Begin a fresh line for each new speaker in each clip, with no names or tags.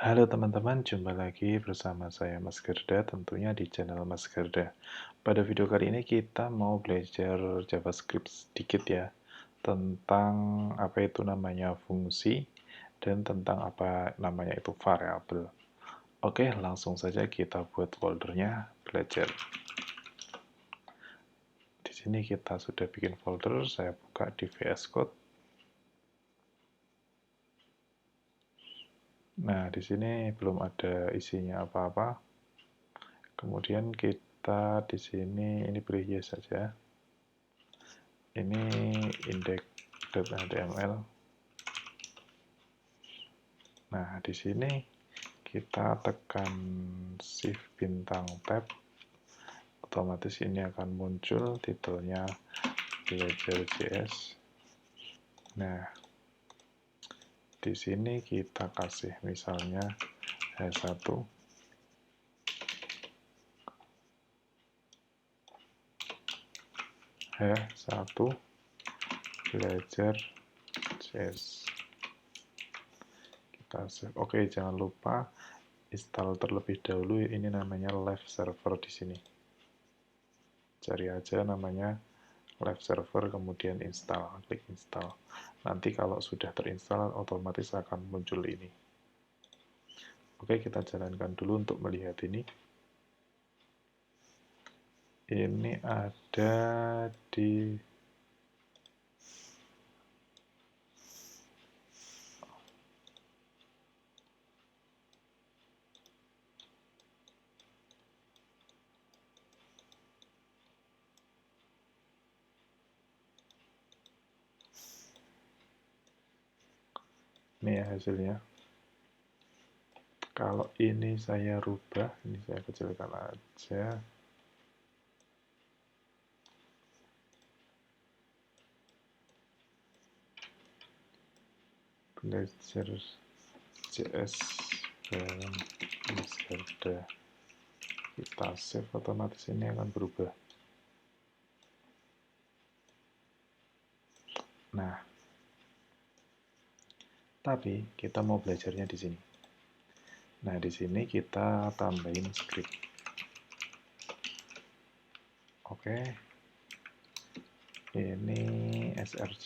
Halo teman-teman, jumpa lagi bersama saya Mas Gerda, tentunya di channel Mas Gerda. Pada video kali ini kita mau belajar JavaScript sedikit ya, tentang apa itu namanya fungsi, dan tentang apa namanya itu variabel. Oke, langsung saja kita buat foldernya, belajar. Di sini kita sudah bikin folder, saya buka di VS Code. Nah, di sini belum ada isinya apa-apa. Kemudian kita di sini ini beri yes saja. Ini index.html. Nah, di sini kita tekan shift bintang tab, otomatis ini akan muncul titelnya belajar.js. Nah, di sini kita kasih misalnya H1 belajar.js. Kita save. Oke, jangan lupa install terlebih dahulu, ini namanya live server di sini. Cari aja namanya live server, kemudian install, klik install. Nanti kalau sudah terinstall, otomatis akan muncul ini. Oke, kita jalankan dulu untuk melihat ini. Ini ada di ini ya hasilnya. Kalau ini saya rubah, ini saya kecilkan aja. Belajar.js bareng Mas Gerda. Kita save, otomatis ini akan berubah. Nah, tapi kita mau belajarnya di sini. Nah, di sini kita tambahin script. Oke. Ini src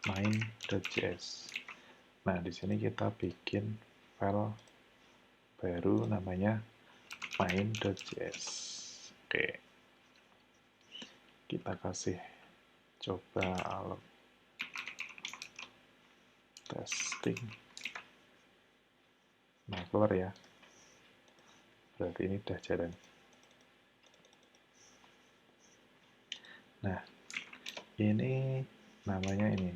main.js. Nah, di sini kita bikin file baru namanya main.js. Oke. Kita kasih coba alat testing. Nah, keluar ya. Berarti ini udah jalan. Nah, ini namanya ini.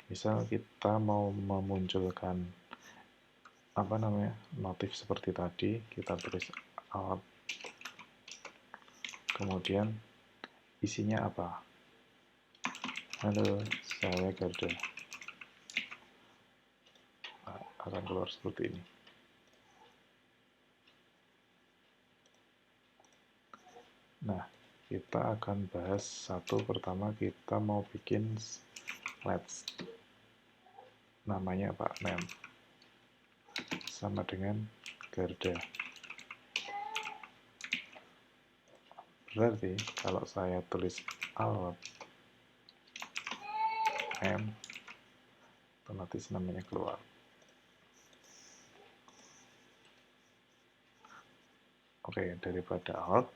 Misal kita mau memunculkan apa namanya notif seperti tadi, kita tulis alat, kemudian isinya apa? Halo, saya Gerda. Akan keluar seperti ini. Nah, kita akan bahas satu. Pertama kita mau bikin let's, namanya Pak Name, sama dengan Gerda. Berarti kalau saya tulis alat name, otomatis namanya keluar. Oke, daripada alt,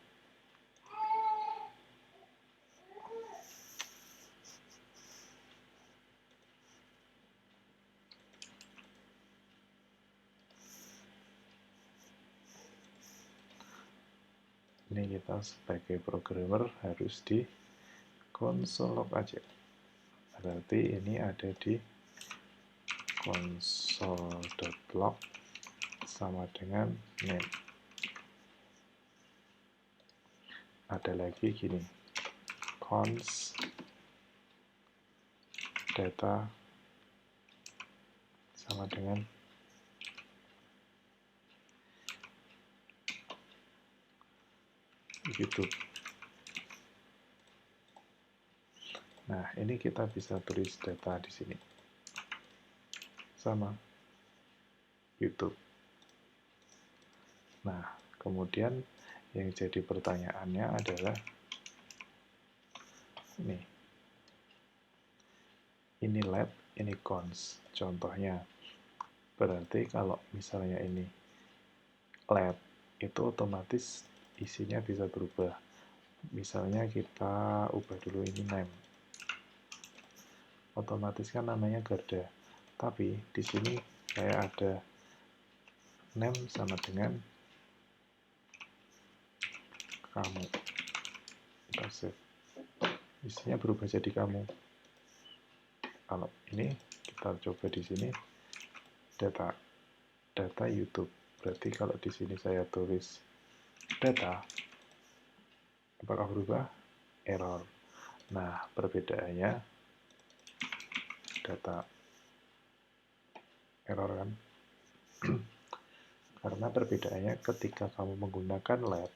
ini kita sebagai programmer harus di console log aja. Berarti ini ada di console.log sama dengan name. Ada lagi gini, cons data sama dengan YouTube. Nah, ini kita bisa tulis data di sini. sama YouTube. Nah, kemudian yang jadi pertanyaannya adalah ini let, ini cons. Contohnya, berarti kalau misalnya ini let, itu otomatis isinya bisa berubah. Misalnya kita ubah dulu ini name. Otomatis kan namanya Garda. Tapi di sini kayak ada name sama dengan kamu. Kita save. Isinya berubah jadi kamu. Kalau ini kita coba di sini data YouTube. Berarti kalau di sini saya tulis data, apakah berubah? Error. Nah, perbedaannya data error kan? Karena perbedaannya ketika kamu menggunakan let,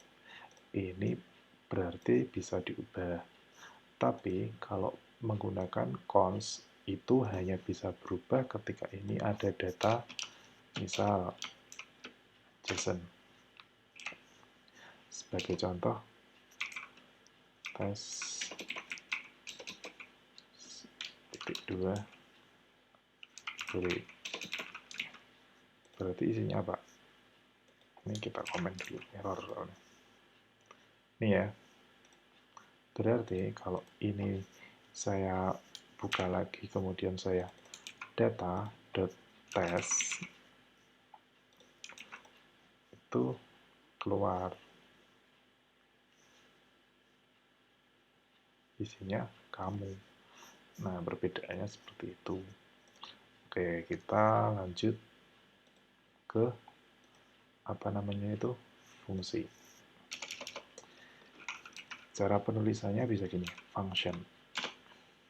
ini berarti bisa diubah. Tapi kalau menggunakan cons, itu hanya bisa berubah ketika ini ada data, misal JSON. Sebagai contoh, tes titik 2 boleh. Berarti isinya apa? Ini kita komen dulu, error soalnya. Ini ya. Berarti kalau ini saya buka lagi, kemudian saya data.test, itu keluar isinya kamu. Nah, perbedaannya seperti itu. Oke, kita lanjut ke apa namanya itu, fungsi. Cara penulisannya bisa gini, function.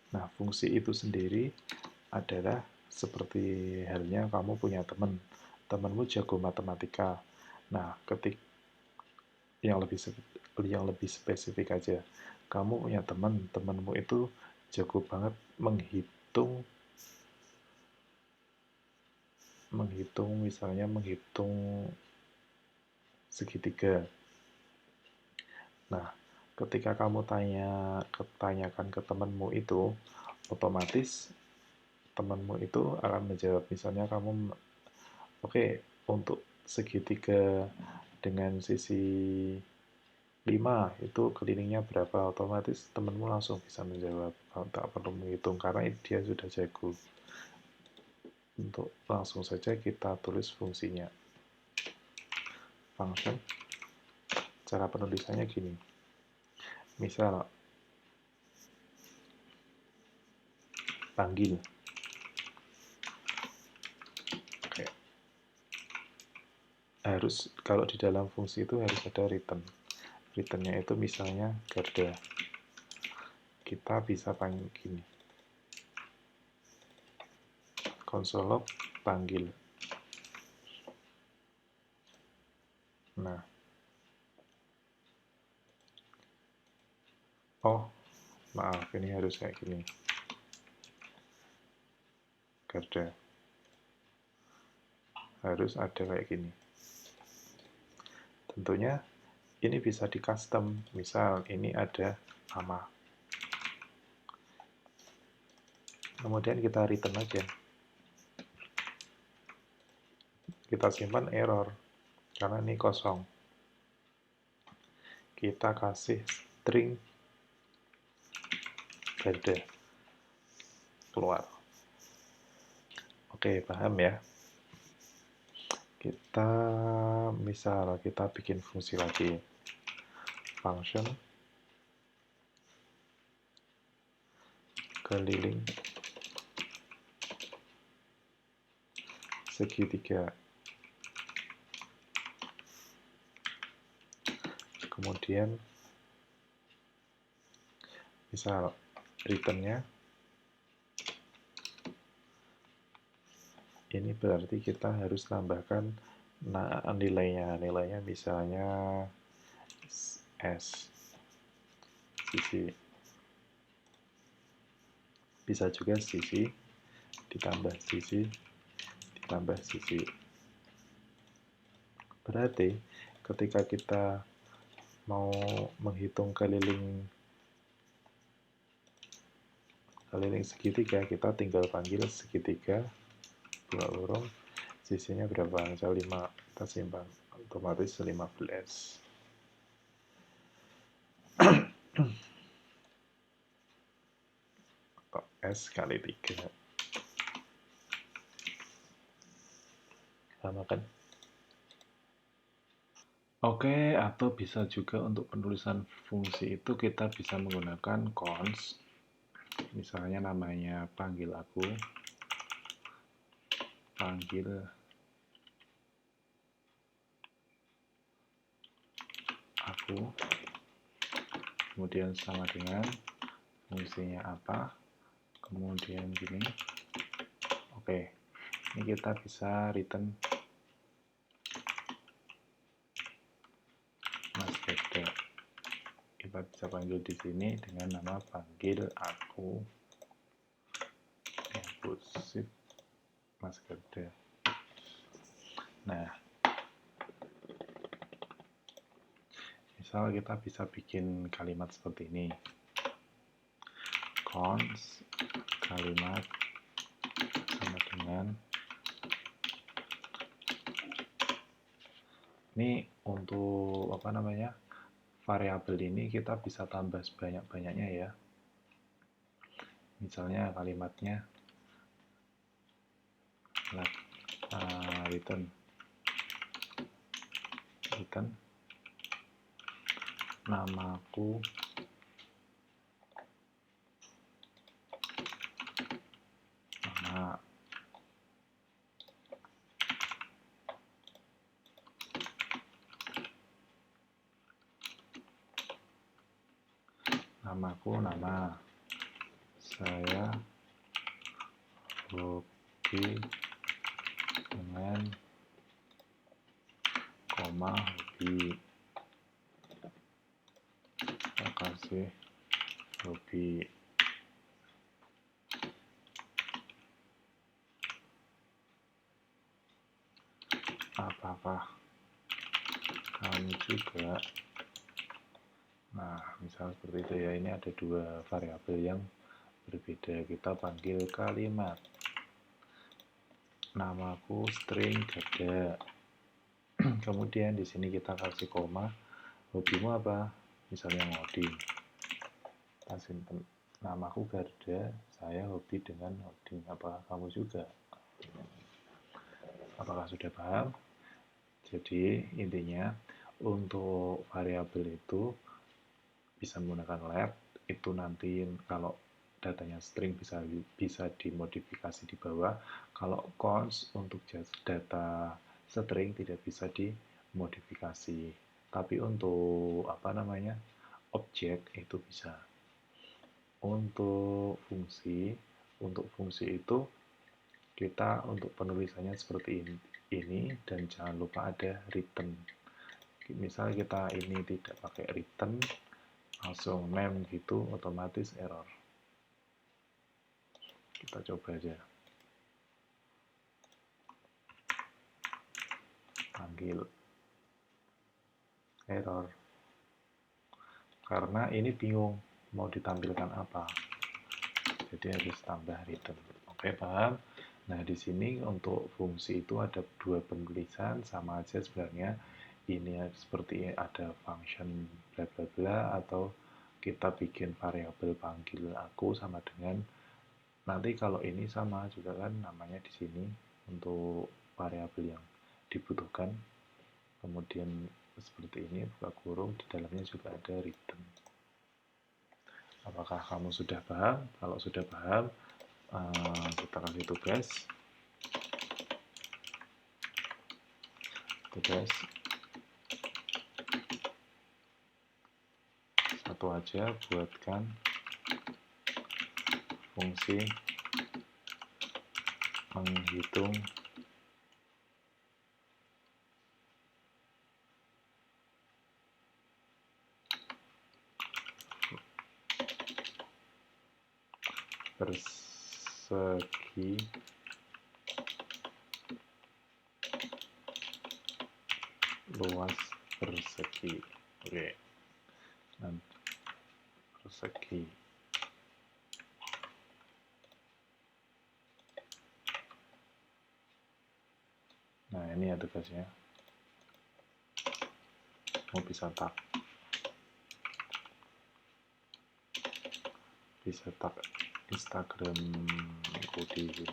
Nah, fungsi itu sendiri adalah seperti halnya kamu punya temanmu jago matematika. Nah, yang lebih spesifik aja, kamu punya temanmu itu jago banget misalnya menghitung segitiga. Nah, ketika kamu tanyakan ke temanmu itu, otomatis temanmu itu akan menjawab. Misalnya kamu, oke, untuk segitiga dengan sisi 5 itu kelilingnya berapa, otomatis temanmu langsung bisa menjawab, tak perlu menghitung karena dia sudah jago. Untuk langsung saja kita tulis fungsinya, function. Cara penulisannya gini, misal panggil. Oke. Harus, kalau di dalam fungsi itu harus ada return. Returnnya itu misalnya Garda. Kita bisa panggil gini, console log panggil. Nah, oh maaf, ini harus kayak gini, Garda harus ada kayak gini. Tentunya ini bisa di custom, misal ini ada nama, kemudian kita return aja, kita simpan error karena ini kosong, kita kasih string Garda, keluar. Oke, paham ya? Misal kita bikin fungsi lagi, function keliling segitiga, kemudian misal returnnya ini, berarti kita harus tambahkan nilainya misalnya S sisi, bisa juga sisi ditambah sisi tambah sisi. Berarti ketika kita mau menghitung keliling segitiga, kita tinggal panggil segitiga buka kurung, sisinya berapa? Misal 5, kita simpan, otomatis 15. Atau S kali 3. Sama kan? Oke, atau bisa juga untuk penulisan fungsi itu kita bisa menggunakan cons. Misalnya namanya panggil aku, kemudian sama dengan fungsinya apa, kemudian gini. Oke, ini kita bisa return maskerda. Kita bisa panggil di sini dengan nama panggil aku impulsif maskerda. Nah, misal kita bisa bikin kalimat seperti ini, cons kalimat sama dengan, ini untuk apa namanya, variabel ini kita bisa tambah sebanyak-banyaknya ya. Misalnya kalimatnya return namaku nama, saya hobi dengan koma hobi, terima kasih hobi. Apakah kamu juga? Nah, misal seperti itu ya. Ini ada dua variabel yang berbeda. Kita panggil kalimat namaku string Garda. Kemudian di sini kita kasih koma. Hobimu apa? Misalnya ngoding. Kita simpan namaku Garda, saya hobi dengan ngoding. Apakah kamu juga? Apakah sudah paham? Jadi intinya untuk variabel itu bisa menggunakan let, itu nanti kalau datanya string bisa dimodifikasi di bawah. Kalau cons untuk data string tidak bisa dimodifikasi. Tapi untuk apa namanya, objek itu bisa. Untuk fungsi itu kita untuk penulisannya seperti ini dan jangan lupa ada return. Misal kita ini tidak pakai return, langsung name gitu, otomatis error. Kita coba aja. Panggil error. Karena ini bingung mau ditampilkan apa. Jadi harus tambah return. Oke, paham? Nah, di sini untuk fungsi itu ada dua penulisan, sama aja sebenarnya. Ini seperti ada function bla bla bla, atau kita bikin variabel panggil aku sama dengan, nanti kalau ini sama juga kan namanya di sini untuk variabel yang dibutuhkan. Kemudian seperti ini buka kurung, di dalamnya juga ada return. Apakah kamu sudah paham? Kalau sudah paham, kita kasih tugas satu aja, buatkan fungsi menghitung persegi luas persegi. Oke. Nanti persegi. Nah, ini ya tugasnya. Mau bisa tag Instagram di sini.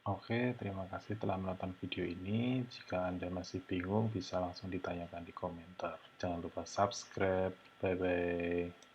Oke, terima kasih telah menonton video ini. Jika Anda masih bingung, bisa langsung ditanyakan di komentar. Jangan lupa subscribe. Bye-bye.